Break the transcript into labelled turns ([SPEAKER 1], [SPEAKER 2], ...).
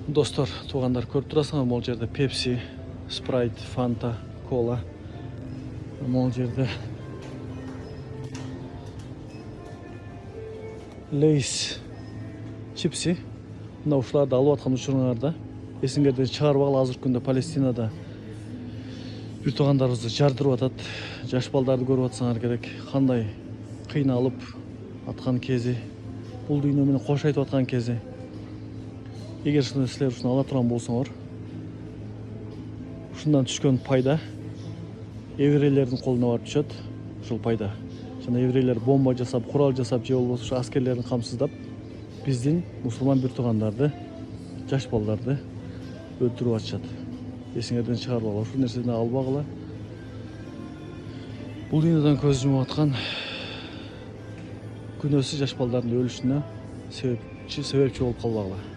[SPEAKER 1] Dostlar, туғандар көріп тұрасыңдар, бұл жерде Pepsi, Sprite, Fanta, Cola. Бұл жерде Lay's чипси. Мына ушуларды алып аткан учуруңарда эсиңерден чыгарбагыла, азыркы күндө Палестинада бир туугандарыбызды жардырып атат. Жаш балдарды көрүп атсаңар керек, кандай кыйналып аткан кези, бул дүйнө менен кош айтып аткан кези. Эгер ушундай силер ушуну ала турган болсоңор, ушундан түшкөн пайда еврейлердин колуна барып түшөт. Ушул пайда. Жана еврейлер бомба жасап, курал жасап, же болбосо ушу аскерлерин камсыздап, биздин мусулман бир туугандарды, жаш балдарды өлтүрүп атышат. Эсиңерден чыгарбагыла, ушул нерсени албагыла. Бул дүйнөдөн көз жумуп аткан күнөөсүз жаш балдардын өлүшүнө себепчи болуп калбагыла.